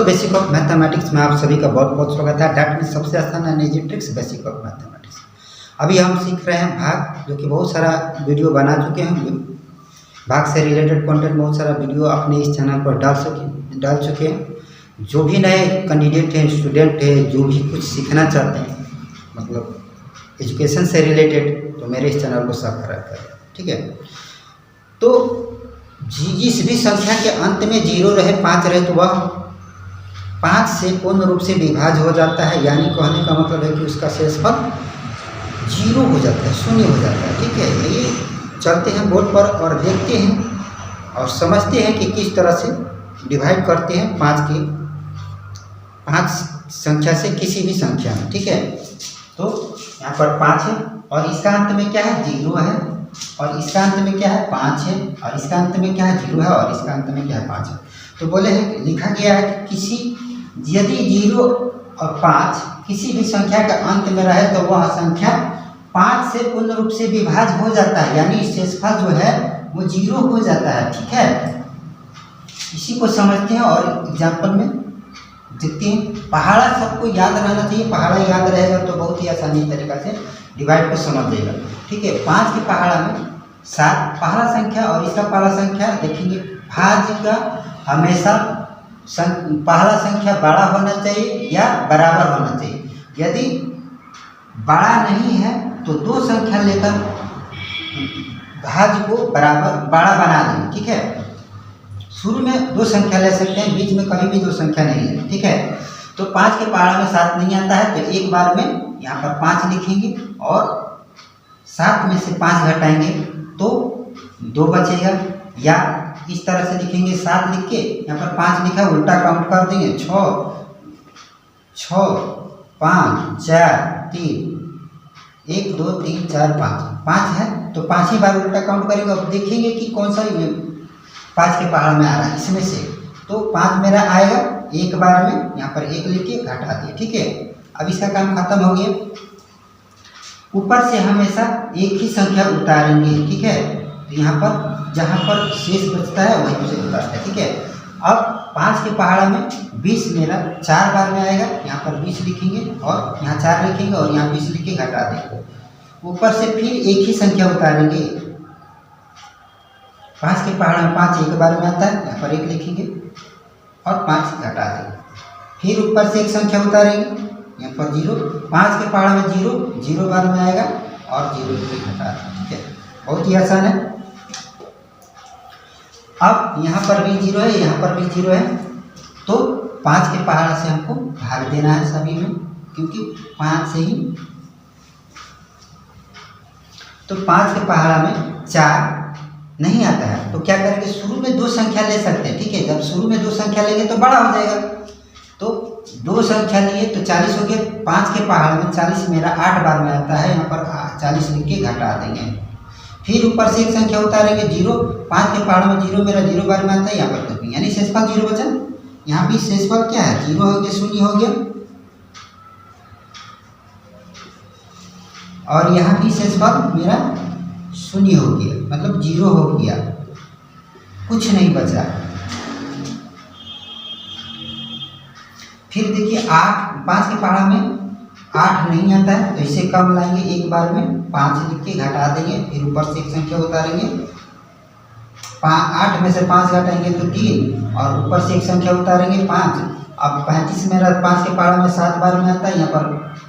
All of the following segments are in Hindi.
बेसिक ऑफ मैथमेटिक्स में आप सभी का बहुत बहुत स्वागत है। डैट में सबसे आसान है easy tricks basic of mathematics. अभी हम सीख रहे हैं भाग, जो कि बहुत सारा वीडियो बना चुके हैं। भाग से रिलेटेड कंटेंट बहुत सारा वीडियो अपने इस चैनल पर डाल चुके हैं। जो भी नए कैंडिडेट हैं, स्टूडेंट हैं, जो भी कुछ सीखना चाहते हैं मतलब एजुकेशन से रिलेटेड, तो मेरे इस चैनल को सब्सक्राइब करें, ठीक है। तो जिस भी संख्या के अंत में 0 रहे, 5 रहे, तो वह 5 से पूर्ण रूप से विभाज्य हो जाता है। यानी कहने का मतलब है कि उसका शेषफल 0 हो जाता है, शून्य हो जाता है, ठीक है। ये चलते हैं बोर्ड पर और देखते हैं और समझते हैं कि किस तरह से डिवाइड करते हैं 5 संख्या से किसी भी संख्या में, ठीक है। तो यहाँ पर 5 है और इसका अंत में क्या है, 0 है, और इसका अंत में क्या है, 5 है, और इसका अंत में क्या है, 0 है, और इसका अंत में क्या है, 5 है। तो बोले हैं, लिखा गया है कि यदि 0 और 5 किसी भी संख्या का अंत में रहे तो वह संख्या 5 से पूर्ण रूप से विभाज्य हो जाता है। यानी शेषफल जो है वो 0 हो जाता है, ठीक है। इसी को समझते हैं और एग्जाम्पल में देखते हैं। पहाड़ा सबको याद रहना चाहिए, पहाड़ा याद रहेगा तो बहुत ही आसानी तरीका से डिवाइड को समझ जाएगा, ठीक है। 5 के पहाड़ा में 7 पहाड़ा संख्या और इसका पहाड़ा संख्या देखेंगे। भाज्य का हमेशा पहाड़ा संख्या बड़ा होना चाहिए या बराबर होना चाहिए। यदि बड़ा नहीं है तो 2 संख्या लेकर भाज्य को बड़ा बना दें, ठीक है। शुरू में 2 संख्या ले सकते हैं, बीच में कभी भी 2 संख्या नहीं है, ठीक है। तो 5 के पहाड़ा में 7 नहीं आता है तो एक बार में यहाँ पर 5 लिखेंगे और 7 में से 5 घटाएंगे तो 2 बचेगा। या इस तरह से लिखेंगे, 7 लिख के यहाँ पर 5 लिखा, उल्टा काउंट कर देंगे, 6 5 4 3 1 2 3 4 5 है तो 5 ही बार उल्टा काउंट करेंगे। अब देखेंगे कि कौन सा 5 के पहाड़ में आ रहा है, इसमें से तो 5 मेरा आएगा। एक बार में यहाँ पर 1 लिख के घटा दिए, ठीक है। अब इसका काम खत्म हो गया। ऊपर से हमेशा एक ही संख्या उतारेंगे, ठीक है। तो यहाँ पर जहाँ पर शेष बचता है वहीं से उतारता है, ठीक है। अब 5 के पहाड़ा में 20 मेरा 4 बार में आएगा, यहाँ पर 20 लिखेंगे और यहाँ 4 लिखेंगे और यहाँ 20 लिख के घटा देंगे। ऊपर से फिर एक ही संख्या उतारेंगे। 5 के पहाड़ा में 5 एक बार में आता है, यहाँ पर 1 लिखेंगे और 5 घटा देंगे। फिर ऊपर से एक संख्या उतारेंगे, यहाँ पर 0। 5 के पहाड़ा में 0 बार में आएगा और 0 घटा देंगे, ठीक है। बहुत ही आसान है। अब यहाँ पर भी 0 है, यहाँ पर भी 0 है, तो 5 के पहाड़ा से हमको भाग देना है सभी में, क्योंकि 5 से ही। तो 5 के पहाड़ा में 4 नहीं आता है तो क्या करेंगे, शुरू में 2 संख्या ले सकते हैं, ठीक है। जब शुरू में 2 संख्या लेंगे तो बड़ा हो जाएगा। तो 2 संख्या लिए तो 40 हो गया। 5 के पहाड़ में 40 मेरा 8 बार में आता है, यहाँ पर 40 लिख के घटा देंगे। फिर ऊपर से एक संख्या उतारेंगे, 0। 5 के पहाड़ में 0 मेरा 0 बार में आता है, यहाँ पर कुछ नहीं, यानी शेषफल 0 बचा। यहाँ भी शेषफल क्या है, 0 हो गया, शून्य हो गया। और यहाँ भी शेषफल मेरा शून्य हो गया, मतलब 0 हो गया, कुछ नहीं बचा। फिर देखिए 5 के पहाड़ा में 8 नहीं आता है तो इसे कम लाएंगे, एक बार में 5 लिख के घटा देंगे। फिर ऊपर से एक संख्या उतारेंगे, 8 में से 5 घटाएंगे तो 3 और ऊपर से एक संख्या उतारेंगे 5। अब 35 मेरा 5 के पहाड़ा में 7 बार में आता है, यहाँ पर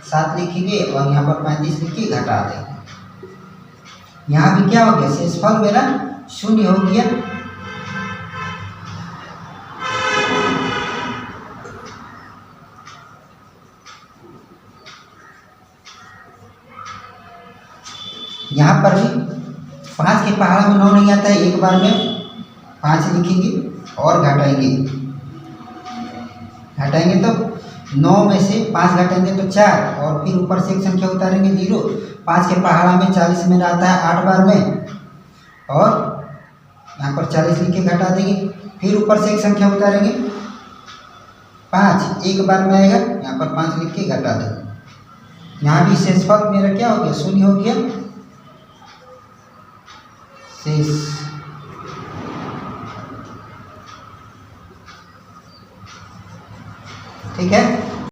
7 लिखेंगे और यहाँ पर 35 लिख के घटा देंगे। यहाँ भी क्या हो गया, शेषफल मेरा शून्य हो गया। यहाँ पर भी 5 के पहाड़ा में 9 नहीं आता है, एक बार में 5 लिखेंगे और घटाएंगे तो 9 में से 5 घटाएंगे तो 4 और फिर ऊपर से एक संख्या उतारेंगे 0। 5 के पहाड़ा में 40 में आता है 8 बार में और यहाँ पर 40 लिख के घटा देंगे। फिर ऊपर से एक संख्या उतारेंगे 5 एक बार में आएगा, यहाँ पर 5 लिख के घटा देंगे। यहाँ भी शेषफल मेरा क्या हो गया, शून्य हो गया। शेष ठीक है।